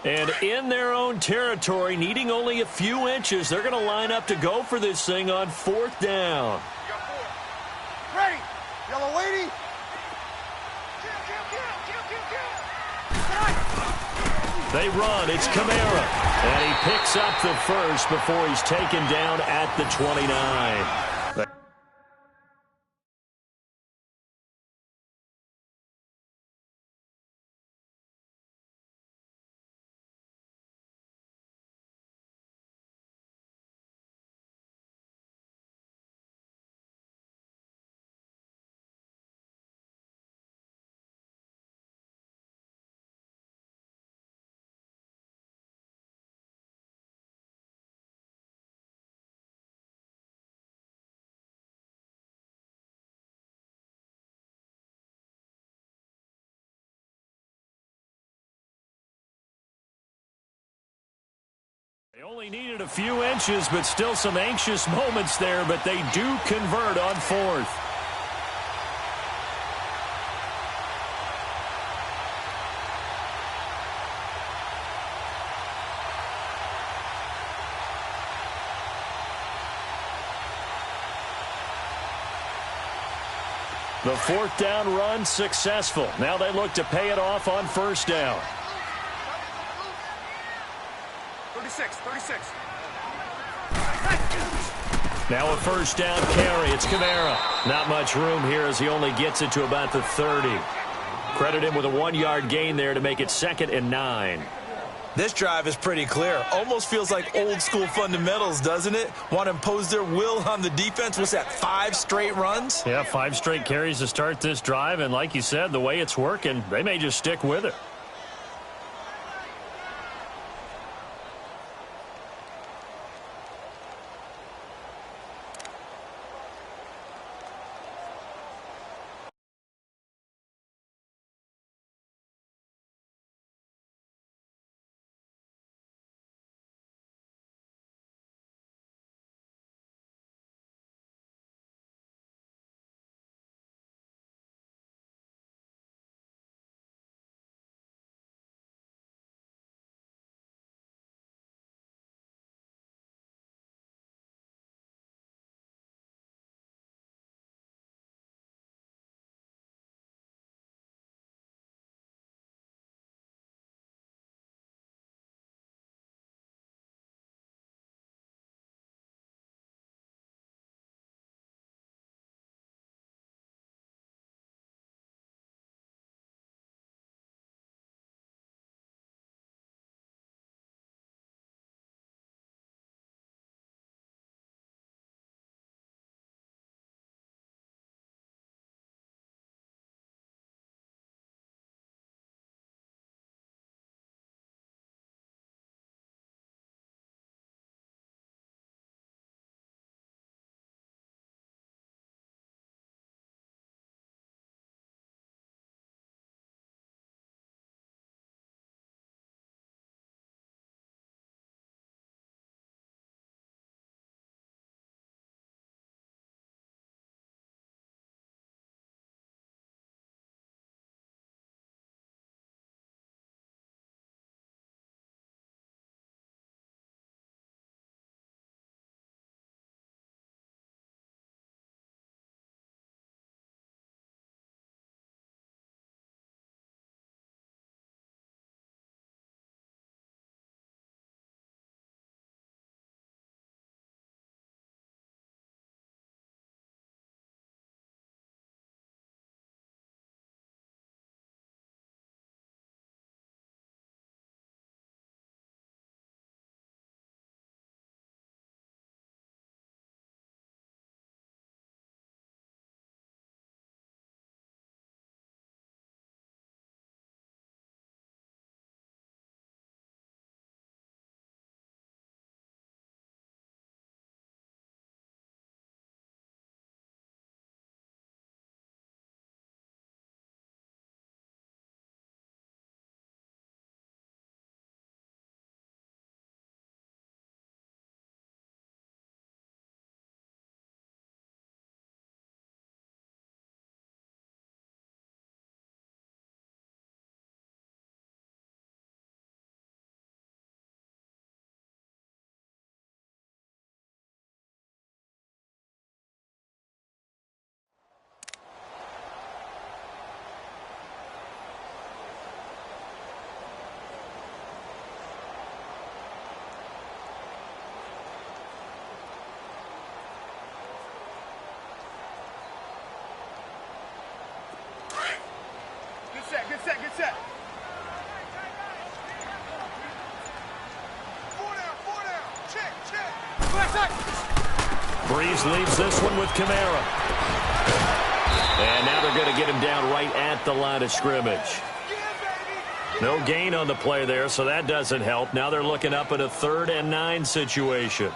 And in their own territory, needing only a few inches, they're going to line up to go for this thing on 4th down. Ready. Yellow lady. They run. It's Kamara. And he picks up the first before he's taken down at the 29. They only needed a few inches, but still some anxious moments there, but they do convert on 4th. The 4th down run successful. Now they look to pay it off on 1st down. 36. Now a 1st down carry. It's Kamara. Not much room here as he only gets it to about the 30. Credit him with a 1-yard gain there to make it 2nd and 9. This drive is pretty clear. Almost feels like old school fundamentals, doesn't it? Want to impose their will on the defense. What's that, 5 straight runs? Yeah, 5 straight carries to start this drive. And like you said, the way it's working, they may just stick with it. set, good set, good set. Four down. Check. Left side. Breeze leaves this one with Kamara. And now they're going to get him down right at the line of scrimmage. No gain on the play there, so that doesn't help. Now they're looking up at a 3rd and 9 situation.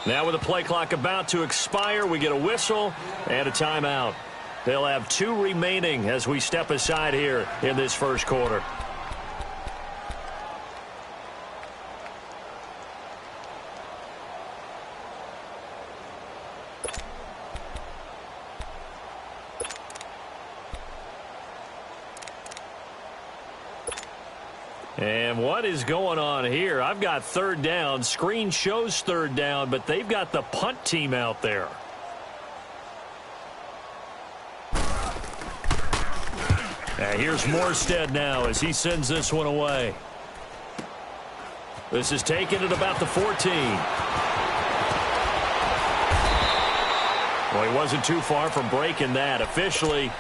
Now with the play clock about to expire, we get a whistle and a timeout. They'll have 2 remaining as we step aside here in this first quarter. And what is going on here? I've got 3rd down. Screen shows 3rd down, but they've got the punt team out there. And here's Morstead now as he sends this one away. This is taken at about the 14. Well, he wasn't too far from breaking that. Officially,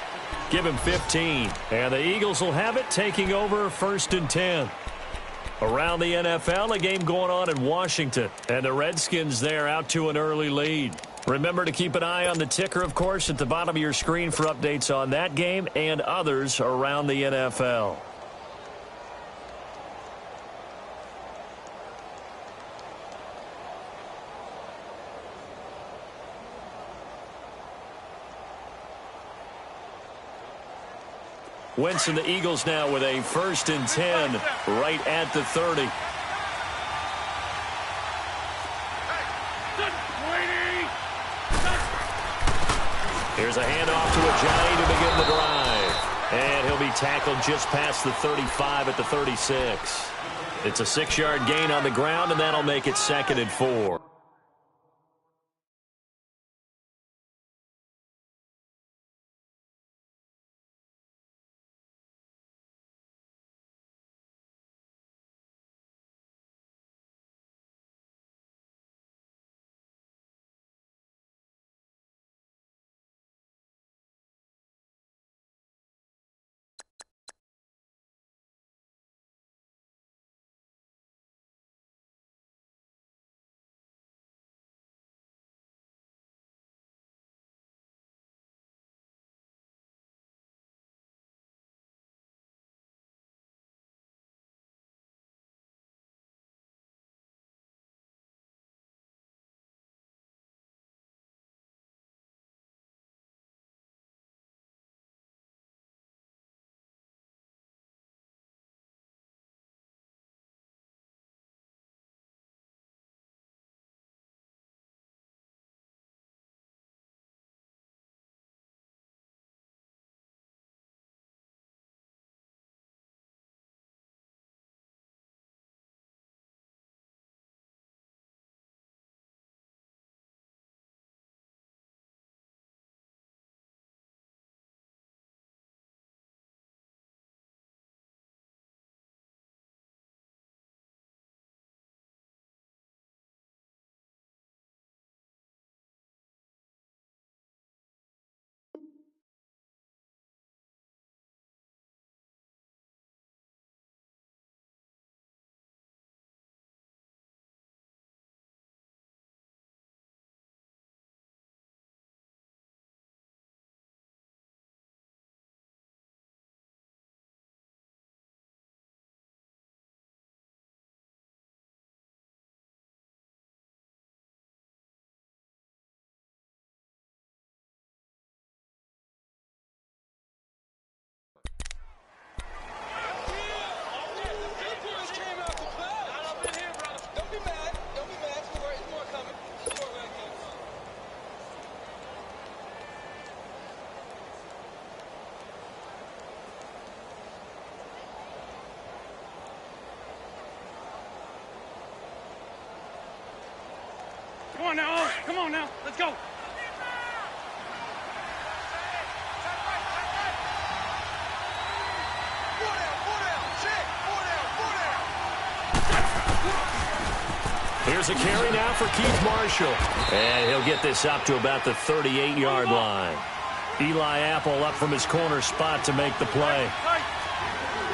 give him 15. And the Eagles will have it, taking over 1st and 10. Around the NFL, a game going on in Washington. And the Redskins there out to an early lead. Remember to keep an eye on the ticker, of course, at the bottom of your screen for updates on that game and others around the NFL. Wentz and the Eagles now with a 1st and 10 right at the 30. Here's a handoff to Ajayi to begin the drive. And he'll be tackled just past the 35 at the 36. It's a 6-yard gain on the ground, and that'll make it 2nd and 4. Come on now, Owen. Come on now. Let's go. Here's a carry now for Keith Marshall. And he'll get this up to about the 38-yard line. Eli Apple up from his corner spot to make the play.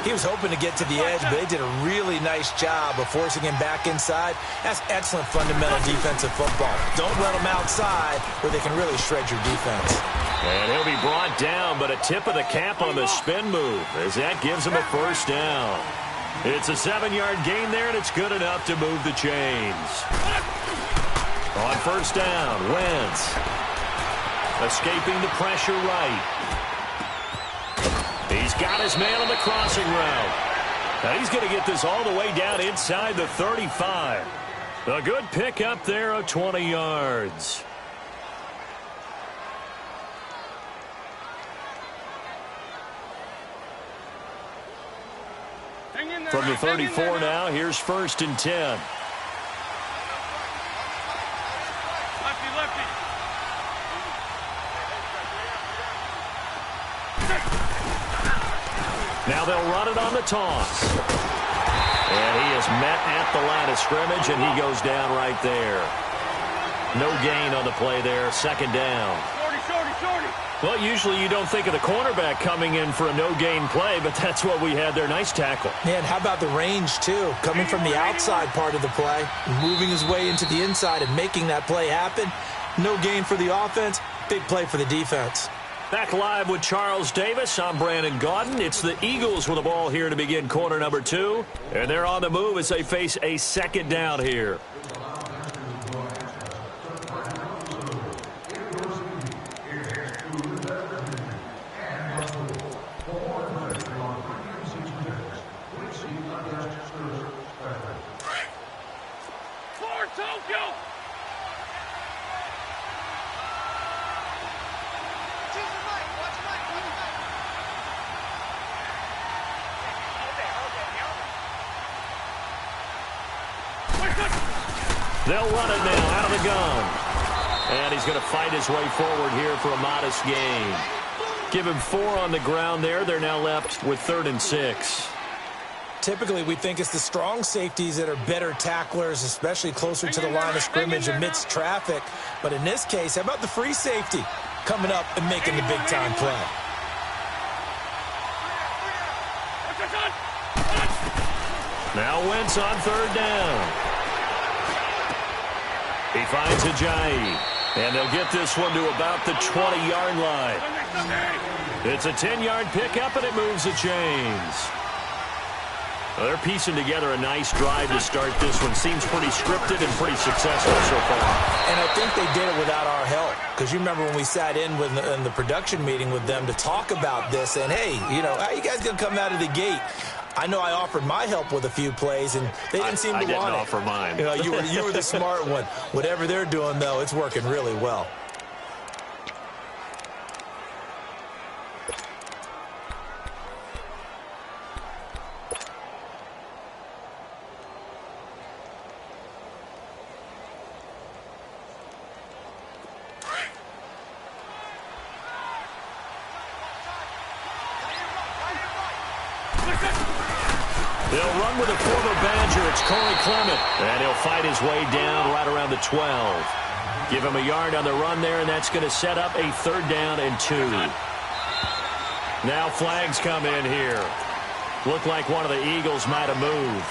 He was hoping to get to the edge, but they did a really nice job of forcing him back inside. That's excellent fundamental defensive football. Don't let them outside where they can really shred your defense. And he'll be brought down, but a tip of the cap on the spin move as that gives him a first down. It's a 7-yard gain there, and it's good enough to move the chains. On first down, Wentz. Escaping the pressure right. He's got his man on the crossing route. Now he's going to get this all the way down inside the 35. A good pick up there of 20 yards. From the 34 now, here's first and 10. Lefty, lefty. Now they'll run it on the toss. And he is met at the line of scrimmage, and he goes down right there. No gain on the play there, second down. Shorty. Well, usually you don't think of the cornerback coming in for a no-gain play, but that's what we had there. Nice tackle. Man, how about the range, too? Coming from the outside part of the play, moving his way into the inside and making that play happen. No gain for the offense, big play for the defense. Back live with Charles Davis. I'm Brandon Gaudin. It's the Eagles with the ball here to begin quarter number 2. And they're on the move as they face a second down here. They'll run it now out of the gun. And he's going to fight his way forward here for a modest gain. Give him 4 on the ground there. They're now left with 3rd and 6. Typically, we think it's the strong safeties that are better tacklers, especially closer to the line of scrimmage amidst traffic. But in this case, how about the free safety coming up and making the big-time play? Now Wentz on 3rd down. He finds Ajayi, and they'll get this one to about the 20-yard line. It's a 10-yard pickup, and it moves the chains. Well, they're piecing together a nice drive to start this one. Seems pretty scripted and pretty successful so far. And I think they did it without our help. Because you remember when we sat in the production meeting with them to talk about this, and, hey, you know, how you guys going to come out of the gate? I know I offered my help with a few plays, and they didn't seem to want it. I didn't offer mine. You know, you were the smart one. Whatever they're doing, though, it's working really well. They'll run with a former Badger. It's Corey Clement. And he'll fight his way down right around the 12. Give him a yard on the run there, and that's going to set up a 3rd down and 2. Now flags come in here. Looked like one of the Eagles might have moved.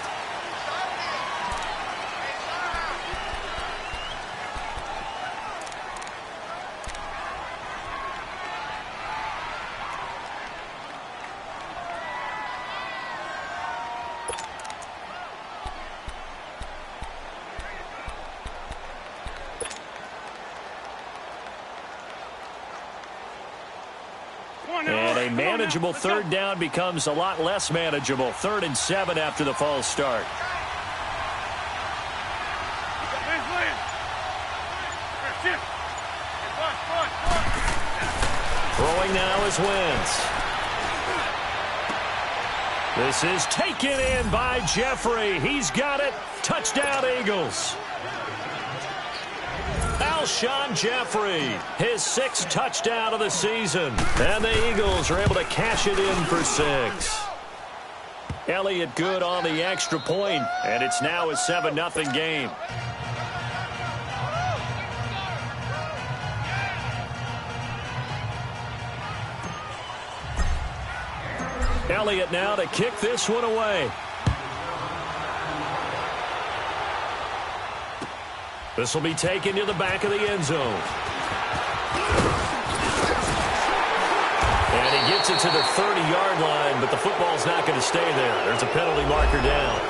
And a manageable 3rd down becomes a lot less manageable. 3rd and 7 after the false start. Throwing now is Wentz. This is taken in by Jeffrey. He's got it. Touchdown, Eagles. Alshon Jeffrey, his 6th touchdown of the season. And the Eagles are able to cash it in for 6. Elliott good on the extra point, and it's now a 7-0 game. Elliott now to kick this one away. This will be taken to the back of the end zone. And he gets it to the 30-yard line, but the football's not going to stay there. There's a penalty marker down.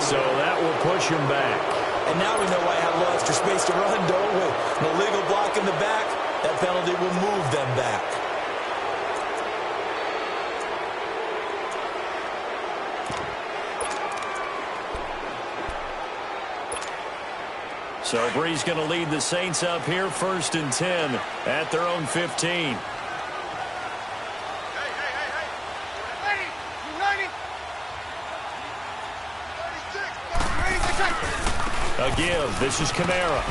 So that will push him back. And now we know why I have a little extra space to run, don't we? An illegal block in the back, that penalty will move them back. So Bree's going to lead the Saints up here, 1st and 10 at their own 15. A give. This is Kamara.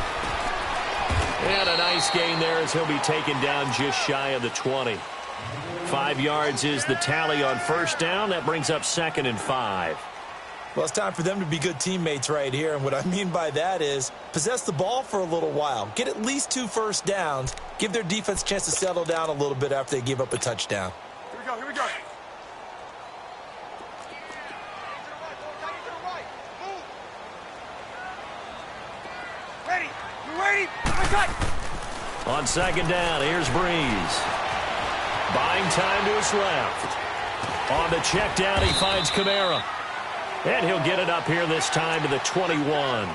And a nice gain there as he'll be taken down just shy of the 20. 5 yards is the tally on 1st down. That brings up 2nd and 5. Well, it's time for them to be good teammates right here. And what I mean by that is possess the ball for a little while. Get at least 2 first downs. Give their defense a chance to settle down a little bit after they give up a touchdown. Here we go, here we go. Ready, you ready? On 2nd down, here's Breeze. Buying time to his left. On the check down, he finds Kamara. And he'll get it up here this time to the 21.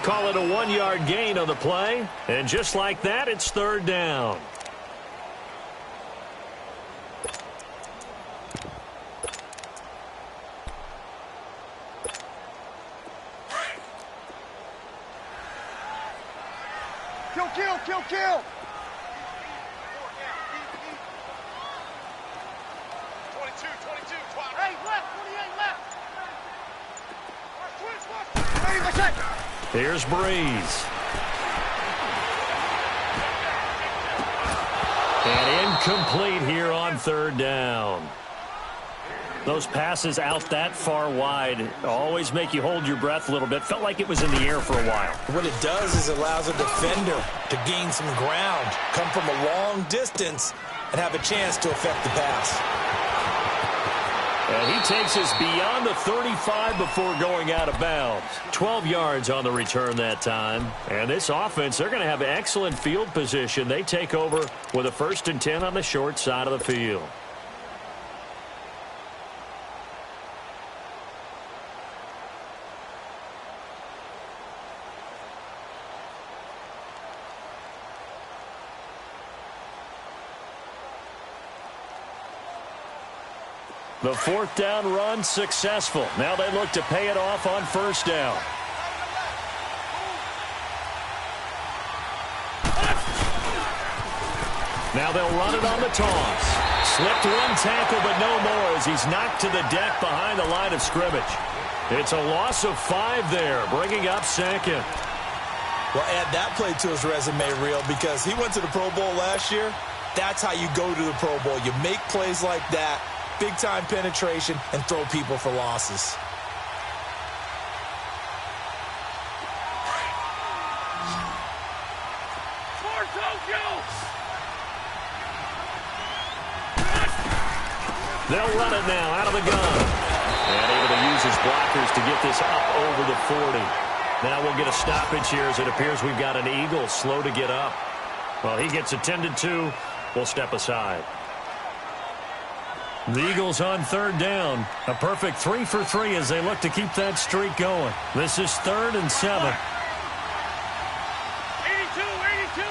Call it a 1-yard gain on the play. And just like that, it's 3rd down. Kill, kill, kill. 22, hey, left, 28 left. Here's Breeze. And incomplete here on 3rd down. Those passes out that far wide always make you hold your breath a little bit. Felt like it was in the air for a while. What it does is it allows a defender to gain some ground, come from a long distance, and have a chance to affect the pass. And he takes us beyond the 35 before going out of bounds. 12 yards on the return that time. And this offense, they're going to have excellent field position. They take over with a 1st and 10 on the short side of the field. The 4th down run successful. Now they look to pay it off on 1st down. Now they'll run it on the toss. Slipped 1 tackle, but no more as he's knocked to the deck behind the line of scrimmage. It's a loss of 5 there, bringing up 2nd. Well, add that play to his resume reel because he went to the Pro Bowl last year. That's how you go to the Pro Bowl. You make plays like that. Big-time penetration, and throw people for losses. They'll run it now out of the gun. And able to use his blockers to get this up over the 40. Now we'll get a stoppage here as it appears we've got an Eagle slow to get up. Well, he gets attended to. We'll step aside. The Eagles on 3rd down. A perfect 3 for 3 as they look to keep that streak going. This is 3rd and 7. 82, 82.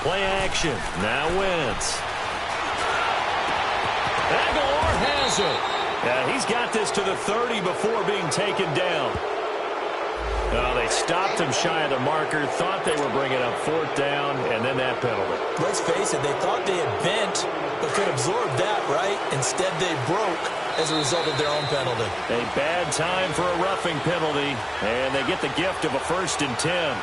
Play action. Now Wentz. Aguilar has it. He's got this to the 30 before being taken down. Oh, they stopped him shy of the marker, thought they were bringing up fourth down, and then that penalty. Let's face it, they thought they had bent, but could absorb that, right? Instead, they broke as a result of their own penalty. A bad time for a roughing penalty, and they get the gift of a 1st and 10.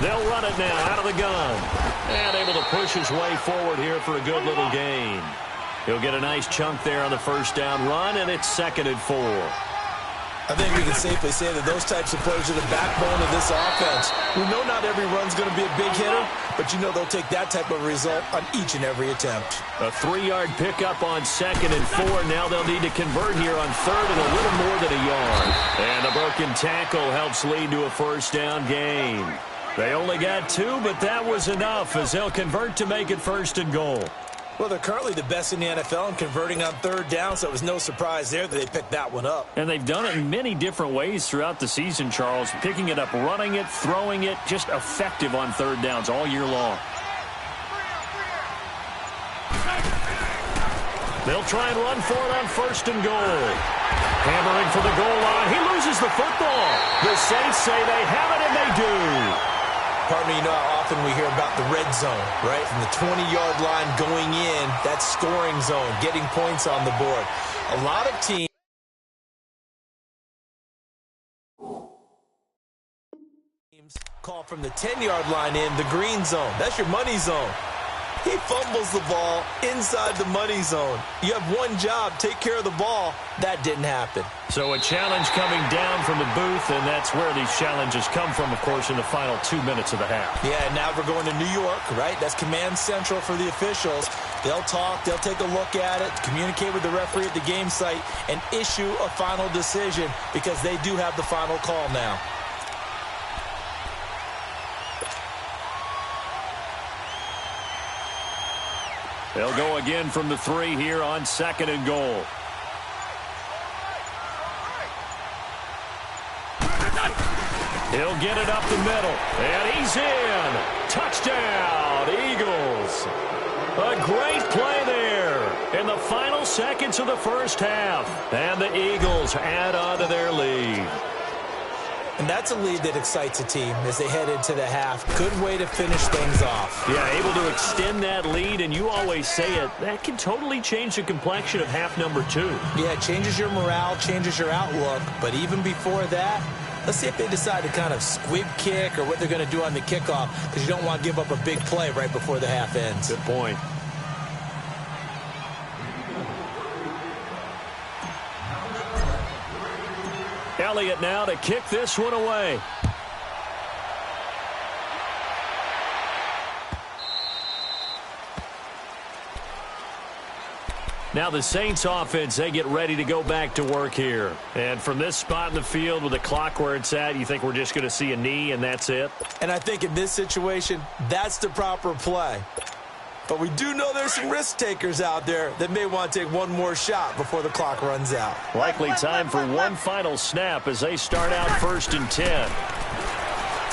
They'll run it now out of the gun. And able to push his way forward here for a good little gain. He'll get a nice chunk there on the 1st down run, and it's 2nd and 4. I think we can safely say that those types of players are the backbone of this offense. We know not every run's going to be a big hitter, but you know they'll take that type of result on each and every attempt. A 3-yard pickup on 2nd and 4. Now they'll need to convert here on 3rd and a little more than a yard. And a broken tackle helps lead to a 1st down gain. They only got 2, but that was enough as they'll convert to make it 1st and goal. Well, they're currently the best in the NFL in converting on 3rd down, so it was no surprise there that they picked that one up. And they've done it in many different ways throughout the season, Charles. Picking it up, running it, throwing it, just effective on 3rd downs all year long. They'll try and run for it on 1st and goal. Hammering for the goal line. He loses the football. The Saints say they have it, and they do. Pardon me, you know how often we hear about the red zone, right? From the 20-yard line going in, that scoring zone, getting points on the board. A lot of teams call from the 10-yard line in the green zone. That's your money zone. He fumbles the ball inside the money zone. You have one job, take care of the ball. That didn't happen. So a challenge coming down from the booth, and that's where these challenges come from, of course, in the final 2 minutes of the half. Yeah, now we're going to New York, right? That's command central for the officials. They'll talk, they'll take a look at it, communicate with the referee at the game site, and issue a final decision because they do have the final call now. They'll go again from the 3 here on 2nd and goal. He'll get it up the middle, and he's in. Touchdown, Eagles. A great play there in the final seconds of the 1st half. And the Eagles add on to their lead. And that's a lead that excites a team as they head into the half. Good way to finish things off. Yeah, able to extend that lead, and you always say it, that can totally change the complexion of half number 2. Yeah, it changes your morale, changes your outlook. But even before that, let's see if they decide to kind of squib kick or what they're going to do on the kickoff, because you don't want to give up a big play right before the half ends. Good point. Elliott now to kick this one away. Now the Saints offense, they get ready to go back to work here. And from this spot in the field with the clock where it's at, you think we're just going to see a knee and that's it? And I think in this situation, that's the proper play. But we do know there's some risk takers out there that may want to take one more shot before the clock runs out. Likely time for one final snap as they start out 1st and 10.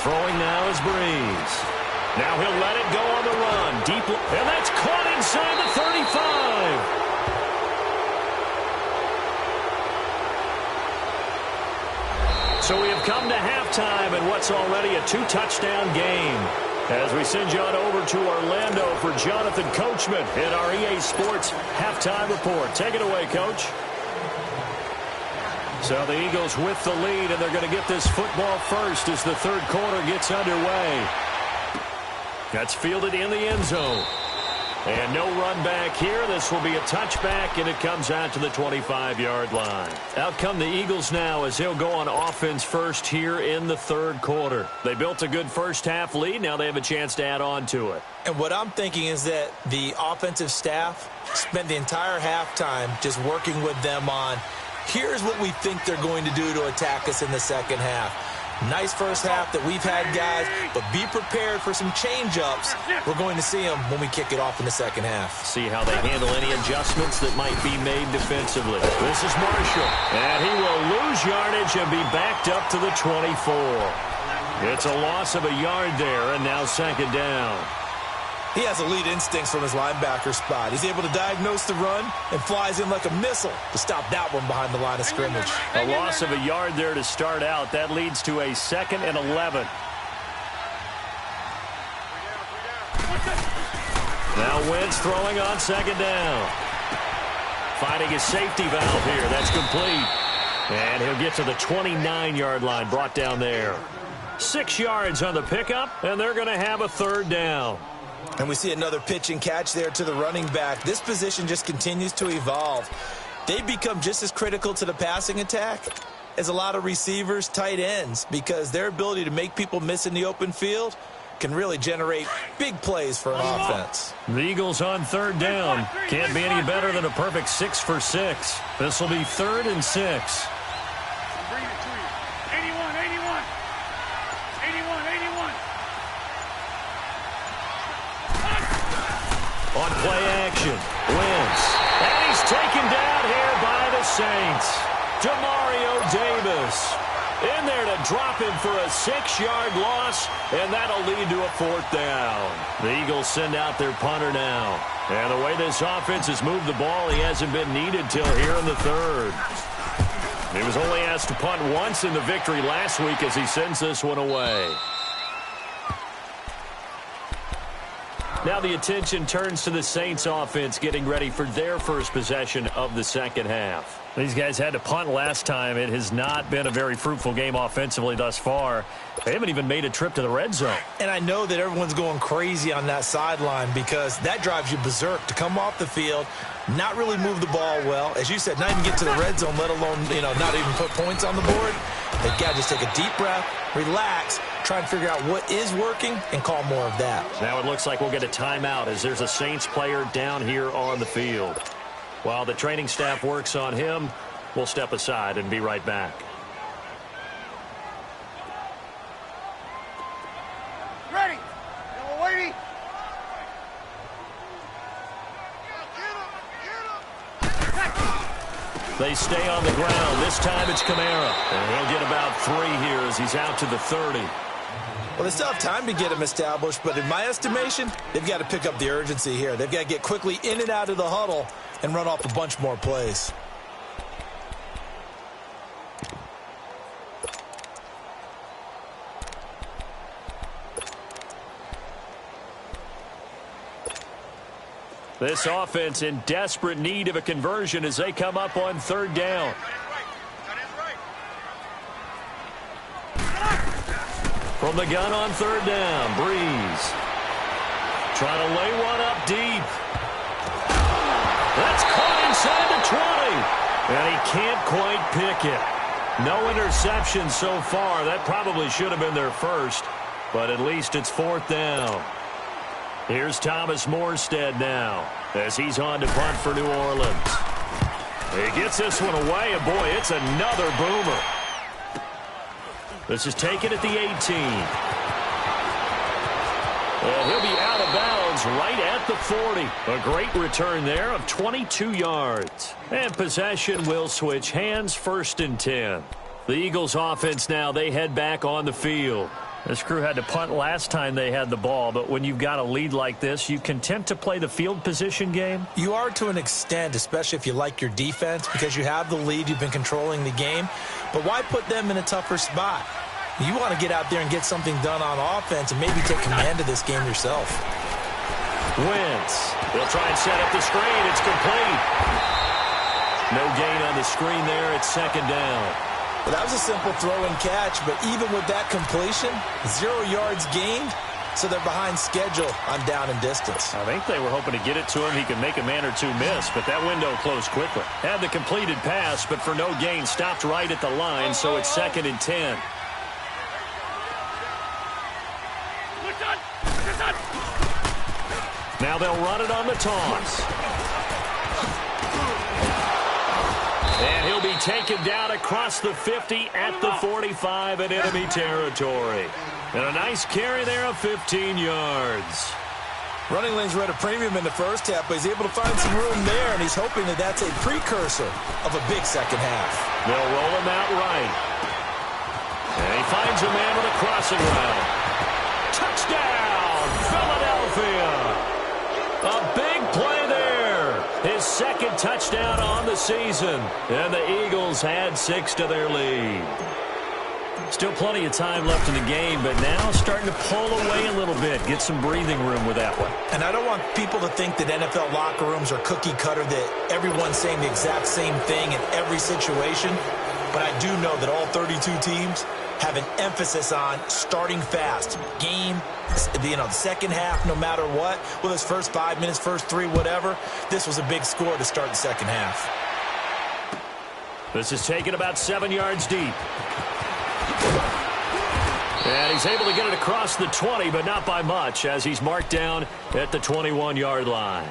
Throwing now is Breeze. Now he'll let it go on the run. Deep, and that's caught inside the 35. So we have come to halftime in what's already a 2-touchdown game. As we send you on over to Orlando for Jonathan Coachman in our EA Sports Halftime Report. Take it away, Coach. So the Eagles with the lead, and they're going to get this football first as the 3rd quarter gets underway. That's fielded in the end zone. And no run back here. This will be a touchback, and it comes out to the 25-yard line. Out come the Eagles now as they'll go on offense first here in the 3rd quarter. They built a good first half lead. Now they have a chance to add on to it. And what I'm thinking is that the offensive staff spent the entire halftime just working with them on, here's what we think they're going to do to attack us in the second half. Nice first half that we've had, guys, but be prepared for some change-ups. We're going to see them when we kick it off in the second half. See how they handle any adjustments that might be made defensively. This is Marshall, and he will lose yardage and be backed up to the 24. It's a loss of a yard there, and now second down. He has elite instincts from his linebacker spot. He's able to diagnose the run and flies in like a missile to stop that one behind the line of scrimmage. A loss of a yard there to start out. That leads to a 2nd and 11. Now Wentz throwing on second down. Finding his safety valve here. That's complete. And he'll get to the 29-yard line, brought down there. 6 yards on the pickup, and they're going to have a third down. And we see another pitch and catch there to the running back. This position just continues to evolve. They become just as critical to the passing attack as a lot of receivers, tight ends, because their ability to make people miss in the open field can really generate big plays for an offense. The Eagles on third down. Can't be any better than a perfect 6 for 6. This will be 3rd and 6. On play action, Wentz. And he's taken down here by the Saints. Demario Davis in there to drop him for a 6-yard loss, and that'll lead to a 4th down. The Eagles send out their punter now. And the way this offense has moved the ball, he hasn't been needed till here in the 3rd. He was only asked to punt once in the victory last week as he sends this one away. Now the attention turns to the Saints offense getting ready for their first possession of the second half. These guys had to punt last time. It has not been a very fruitful game offensively thus far. They haven't even made a trip to the red zone. And I know that everyone's going crazy on that sideline because that drives you berserk to come off the field, not really move the ball well. As you said, not even get to the red zone, let alone, not even put points on the board. They've got to just take a deep breath, relax, try and figure out what is working and call more of that. Now it looks like we'll get a timeout as there's a Saints player down here on the field. While the training staff works on him, we'll step aside and be right back. Ready. We're waiting. They stay on the ground. This time it's Kamara. And he'll get about 3 here as he's out to the 30. Well, they still have time to get him established, but in my estimation, they've got to pick up the urgency here. They've got to get quickly in and out of the huddle and run off a bunch more plays. This offense in desperate need of a conversion as they come up on third down. From the gun on third down, Breeze. Trying to lay one up deep. That's caught inside the 20. And he can't quite pick it. No interception so far. That probably should have been their first. But at least it's 4th down. Here's Thomas Morstead now as he's on to punt for New Orleans. He gets this one away, and boy, it's another boomer. This is taken at the 18. And he'll be out of bounds right at the 40. A great return there of 22 yards. And possession will switch hands, 1st and 10. The Eagles offense now, they head back on the field. This crew had to punt last time they had the ball, but when you've got a lead like this, you content to play the field position game? You are to an extent, especially if you like your defense, because you have the lead, you've been controlling the game. But why put them in a tougher spot? You want to get out there and get something done on offense and maybe take command of this game yourself. Wentz. They'll try and set up the screen. It's complete. No gain on the screen there. It's 2nd down. Well, that was a simple throw and catch, but even with that completion, 0 yards gained, so they're behind schedule on down and distance. I think they were hoping to get it to him. He could make a man or two miss, but that window closed quickly. Had the completed pass, but for no gain, stopped right at the line, so it's 2nd and 10. Now they'll run it on the toss. And he'll be taken down across the 50 at the 45 in enemy territory. And a nice carry there of 15 yards. Running lanes were at a premium in the first half, but he's able to find some room there, and he's hoping that that's a precursor of a big second half. They'll roll him out right. And he finds a man with a crossing route. Touchdown, Philadelphia! A big play there. His second touchdown on the season. And the Eagles add 6 to their lead. Still plenty of time left in the game, but now starting to pull away a little bit. Get some breathing room with that one. And I don't want people to think that NFL locker rooms are cookie cutter, that everyone's saying the exact same thing in every situation. But I do know that all 32 teams have an emphasis on starting fast. Game, the second half, no matter what, whether it's first 5 minutes, first 3, whatever. This was a big score to start the second half. This is taken about 7 yards deep. And he's able to get it across the 20, but not by much, as he's marked down at the 21-yard line.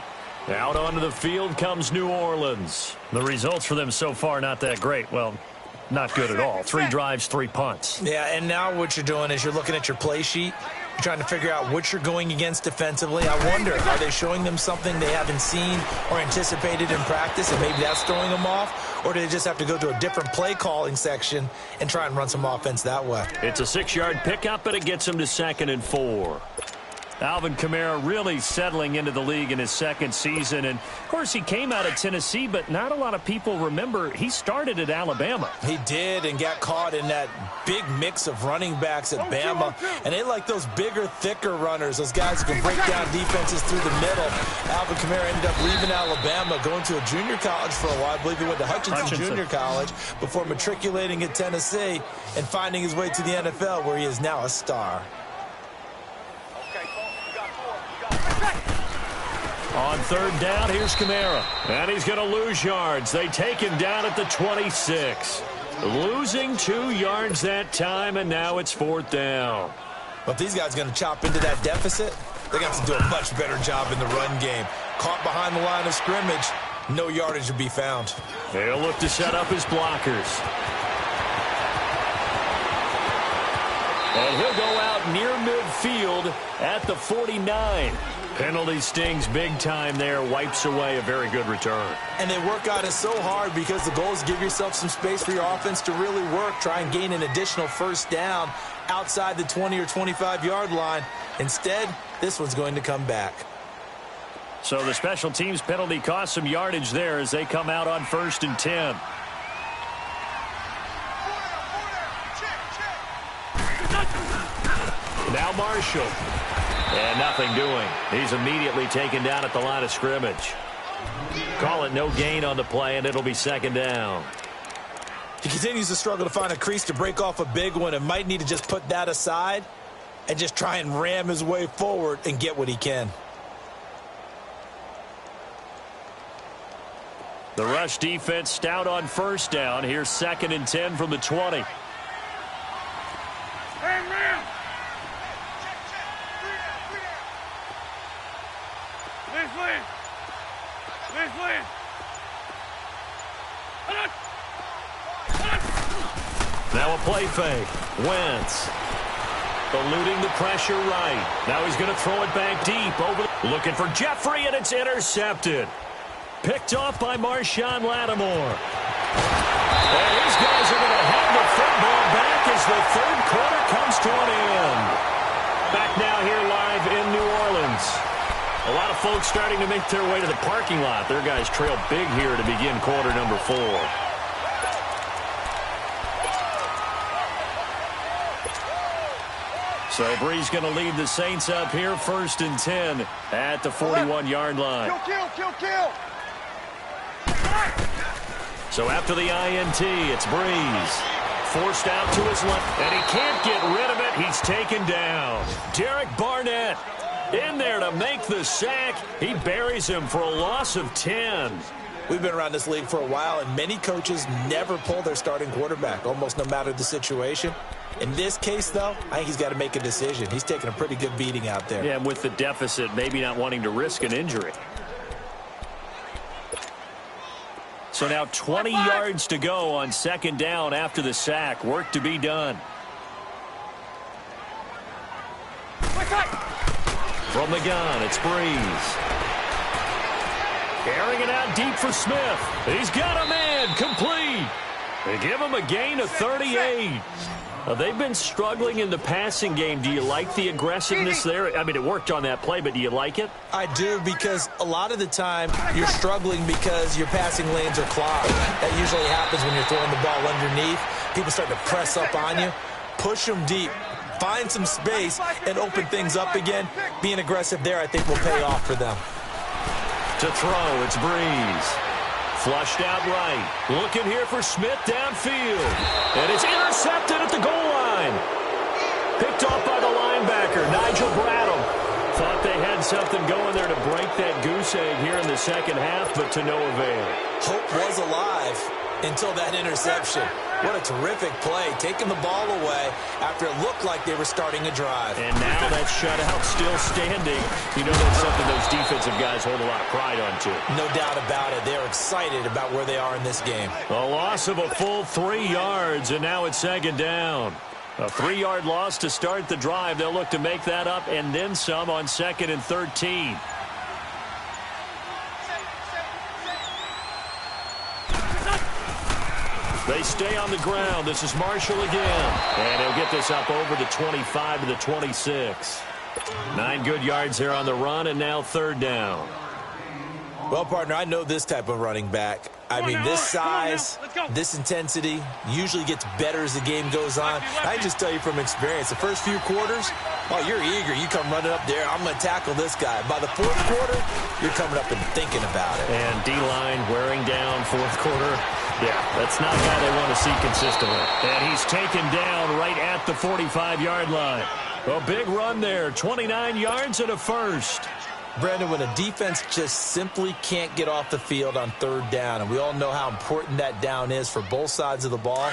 Out onto the field comes New Orleans. The results for them so far not that great. Well, not good at all. 3 drives, 3 punts. Yeah, and now what you're doing is you're looking at your play sheet. You're trying to figure out what you're going against defensively. I wonder, are they showing them something they haven't seen or anticipated in practice, and maybe that's throwing them off? Or do they just have to go to a different play calling section and try and run some offense that way? It's a 6-yard pickup, but it gets him to 2nd and 4. Alvin Kamara really settling into the league in his second season. And, of course, he came out of Tennessee, but not a lot of people remember he started at Alabama. He did, and got caught in that big mix of running backs at Bama. And they like those bigger, thicker runners, those guys who can break down defenses through the middle. Alvin Kamara ended up leaving Alabama, going to a junior college for a while. I believe he went to Hutchinson Junior College before matriculating at Tennessee and finding his way to the NFL, where he is now a star. On 3rd down, here's Kamara. And he's going to lose yards. They take him down at the 26. Losing 2 yards that time, and now it's 4th down. But if these guys are going to chop into that deficit, they're going to have to do a much better job in the run game. Caught behind the line of scrimmage, no yardage to be found. They'll look to set up his blockers. And he'll go out near midfield at the 49. Penalty stings big time there, wipes away a very good return. And they work on it so hard because the goal is to give yourself some space for your offense to really work, try and gain an additional 1st down outside the 20 or 25-yard line. Instead, this one's going to come back. So the special teams penalty cost some yardage there as they come out on 1st and 10. Now Marshall. And nothing doing. He's immediately taken down at the line of scrimmage. Call it no gain on the play, and it'll be 2nd down. He continues to struggle to find a crease to break off a big one, and might need to just put that aside and just try and ram his way forward and get what he can. The rush defense stout on 1st down. Here's 2nd and 10 from the 20. Now a play fake. Wentz eluding the pressure right. Now he's going to throw it back deep. Looking for Jeffrey, and it's intercepted. Picked off by Marshawn Lattimore. And these guys are going to have the football back as the 3rd quarter comes to an end. Back now here live in New Orleans. A lot of folks starting to make their way to the parking lot. Their guys trail big here to begin quarter number 4. So Bree's going to lead the Saints up here, 1st and 10 at the 41-yard line. Kill. So after the INT, it's Breeze. Forced out to his left, and he can't get rid of it. He's taken down. Derek Barnett in there to make the sack. He buries him for a loss of 10. We've been around this league for a while, and many coaches never pull their starting quarterback, almost no matter the situation. In this case, though, I think he's got to make a decision. He's taking a pretty good beating out there. Yeah, and with the deficit, maybe not wanting to risk an injury. So now 20 yards to go on second down after the sack. Work to be done. From the gun, it's Breeze. Airing it out deep for Smith. He's got a man. Complete. They give him a gain of 38. They've been struggling in the passing game. Do you like the aggressiveness there? I mean, it worked on that play, but do you like it? I do, because a lot of the time you're struggling because your passing lanes are clogged. That usually happens when you're throwing the ball underneath. People start to press up on you. Push them deep. Find some space and open things up again. Being aggressive there, I think, will pay off for them. To throw, it's Breeze. Flushed out right. Looking here for Smith downfield. And it's intercepted at the goal line. Picked off by the linebacker, Nigel Bradham. Thought they had something going there to break that goose egg here in the second half, but to no avail. Hope was alive until that interception. What a terrific play, taking the ball away after it looked like they were starting a drive. And now that shutout still standing. You know that's something those defensive guys hold a lot of pride on, too. No doubt about it. They're excited about where they are in this game. A loss of a full 3 yards, and now it's second down. A 3-yard loss to start the drive. They'll look to make that up and then some on 2nd and 13. They stay on the ground. This is Marshall again. And he'll get this up over the 25 to the 26. 9 good yards here on the run, and now third down. Well, partner, I know this type of running back. I mean, this size, this intensity usually gets better as the game goes on. I just tell you from experience, the first few quarters, oh, you're eager. You come running up there. I'm going to tackle this guy. By the fourth quarter, you're coming up and thinking about it. And D-line wearing down fourth quarter. Yeah, that's not a guy they want to see consistently. And he's taken down right at the 45-yard line. A big run there, 29 yards and a first. Brandon, when a defense just simply can't get off the field on third down, and we all know how important that down is for both sides of the ball,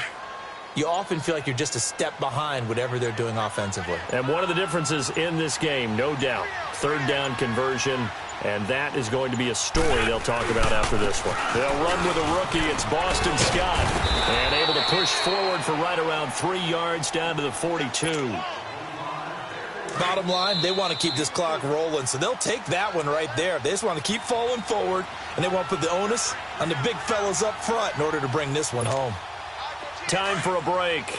you often feel like you're just a step behind whatever they're doing offensively. And one of the differences in this game, no doubt, third down conversion, and that is going to be a story they'll talk about after this one. They'll run with a rookie. It's Boston Scott, and able to push forward for right around 3 yards down to the 42. Bottom line, they want to keep this clock rolling, so they'll take that one right there. They just want to keep falling forward, and they want to put the onus on the big fellas up front in order to bring this one home. Time for a break.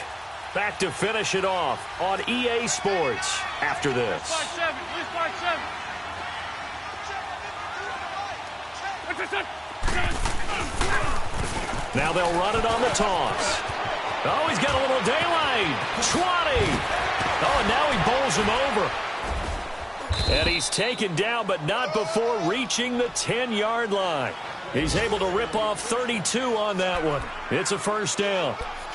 Back to finish it off on EA Sports after this. Now they'll run it on the toss. Oh, he's got a little daylight. 20. Oh, and now he bowls him over. And he's taken down, but not before reaching the 10-yard line. He's able to rip off 32 on that one. It's a first down.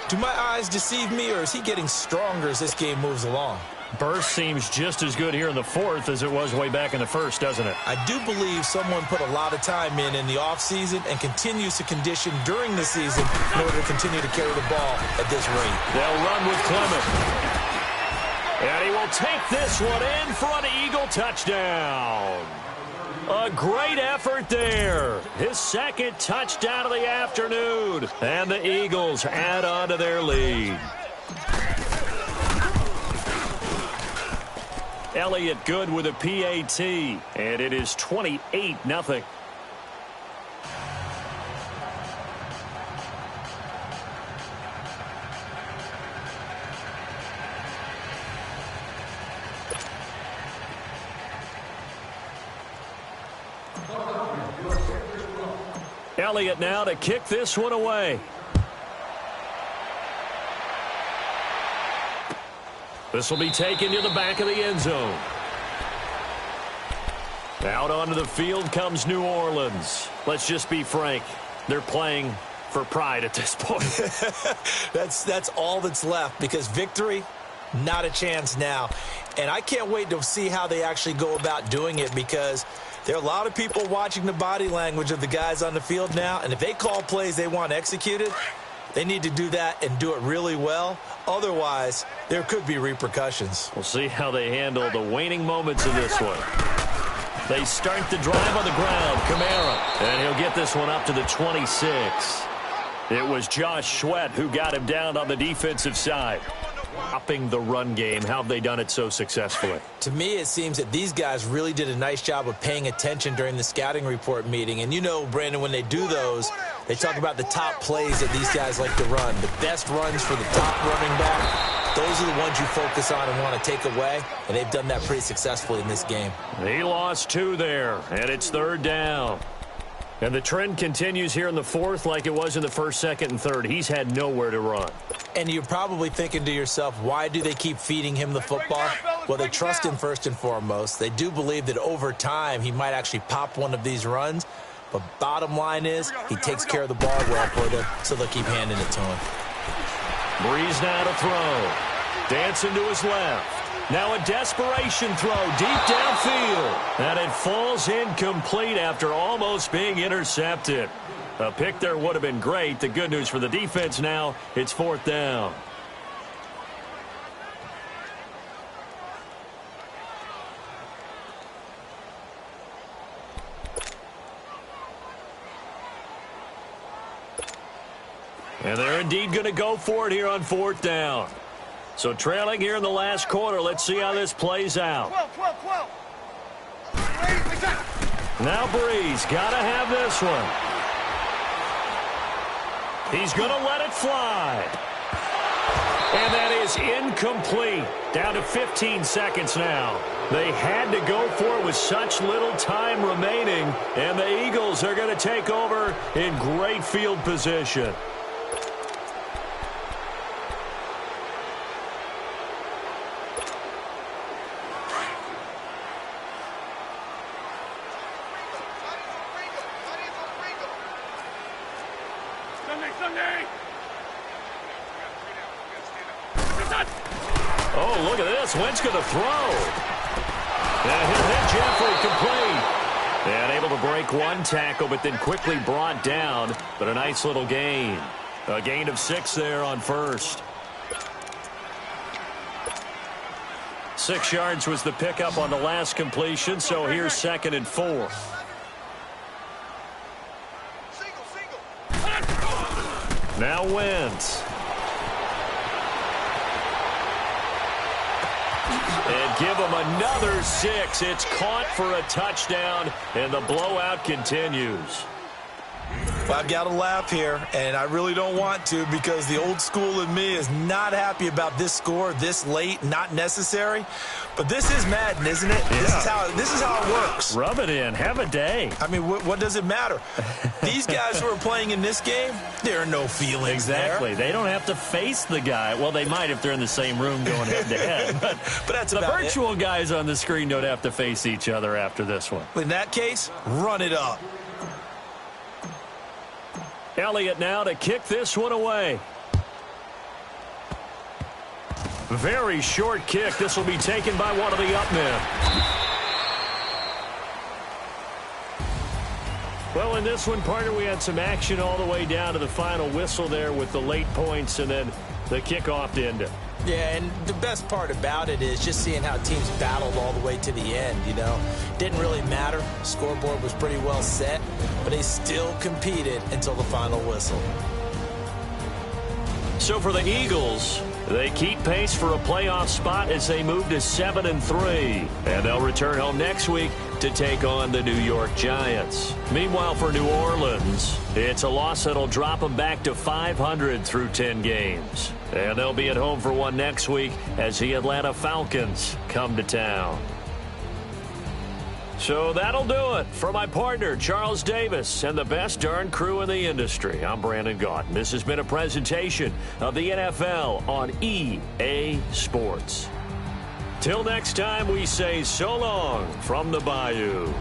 Do my eyes deceive me, or is he getting stronger as this game moves along? Burst seems just as good here in the fourth as it was way back in the first, doesn't it? I do believe someone put a lot of time in the offseason and continues to condition during the season in order to continue to carry the ball at this rate. They'll run with Clement. And he will take this one in for an Eagle touchdown. A great effort there. His second touchdown of the afternoon. And the Eagles add on to their lead. Elliott good with a PAT. And it is 28-0. Elliott now to kick this one away. This will be taken to the back of the end zone. Out onto the field comes New Orleans. Let's just be frank. They're playing for pride at this point. That's all that's left, because victory, not a chance now. And I can't wait to see how they actually go about doing it, because there are a lot of people watching the body language of the guys on the field now, and if they call plays they want executed, they need to do that and do it really well. Otherwise, there could be repercussions. We'll see how they handle the waning moments of this one. They start the drive on the ground. Kamara. And he'll get this one up to the 26. It was Josh Sweat who got him down on the defensive side. Upping the run game. How have they done it so successfully? To me, it seems that these guys really did a nice job of paying attention during the scouting report meeting. And you know, Brandon, when they do those, they talk about the top plays that these guys like to run. The best runs for the top running back. Those are the ones you focus on and want to take away. And they've done that pretty successfully in this game. He lost 2 there, and it's 3rd down. And the trend continues here in the 4th like it was in the 1st, 2nd, and 3rd. He's had nowhere to run. And you're probably thinking to yourself, why do they keep feeding him the football? Well, they trust him first and foremost. They do believe that over time he might actually pop one of these runs. But bottom line is he takes care of the ball well for them, so they'll keep handing it to him. Breeze now to throw. Dancing to his left. Now a desperation throw deep downfield. And it falls incomplete after almost being intercepted. A pick there would have been great. The good news for the defense now, it's 4th down. And they're indeed going to go for it here on 4th down. So trailing here in the last quarter. Let's see how this plays out. 12. Now Breeze got to have this one. He's going to let it fly. And that is incomplete. Down to 15 seconds now. They had to go for it with such little time remaining. And the Eagles are going to take over in great field position. Oh, look at this. Wentz going to throw. And he'll hit Jeffrey complete. And able to break one tackle, but then quickly brought down. But a nice little gain. A gain of 6 there on first. 6 yards was the pickup on the last completion, so here's 2nd and 4. Now Wentz. And give him another 6. It's caught for a touchdown, and the blowout continues. Well, I've got to laugh here, and I really don't want to because the old school in me is not happy about this score this late, not necessary. But this is Madden, isn't it? Yeah. This is how it works. Rub it in. Have a day. I mean, what does it matter? These guys who are playing in this game, there are no feelings exactly. there. They don't have to face the guy. Well, they might if they're in the same room going head-to-head. But that's the about virtual it. Guys on the screen don't have to face each other after this one. In that case, run it up. Elliott now to kick this one away. Very short kick. This will be taken by one of the up men. Well, in this one, partner, we had some action all the way down to the final whistle there with the late points and then the kickoff to end it. Yeah, and the best part about it is just seeing how teams battled all the way to the end, you know. Didn't really matter. Scoreboard was pretty well set, but they still competed until the final whistle. So for the Eagles, they keep pace for a playoff spot as they move to 7-3. And they'll return home next week to take on the New York Giants. Meanwhile, for New Orleans, it's a loss that'll drop them back to 500 through 10 games. And they'll be at home for one next week as the Atlanta Falcons come to town. So that'll do it for my partner, Charles Davis, and the best darn crew in the industry. I'm Brandon Gaudin. This has been a presentation of the NFL on EA Sports. Till next time, we say so long from the Bayou.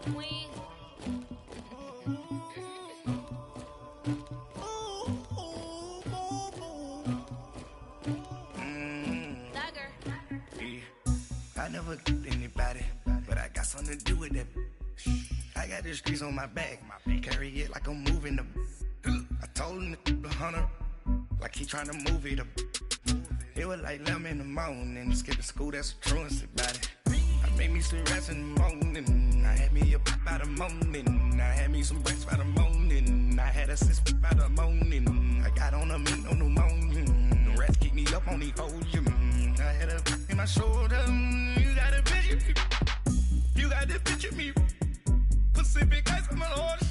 the queen. I never killed anybody, but I got something to do with that. I got the streets on my back, carry it like I'm moving the. I told him to 100, like he trying to move it up. It was like 11 in the morning, skipping school, that's a truancy about it. I made me some rest in the morning, I had me a pop by the morning, I had me some breakfast by the morning, I had a six by the morning, I got on a meat on the morning, the rats keep me up on the podium, I had a in my shoulder, you got a picture me, you got the picture me, Pacific ice on my horse.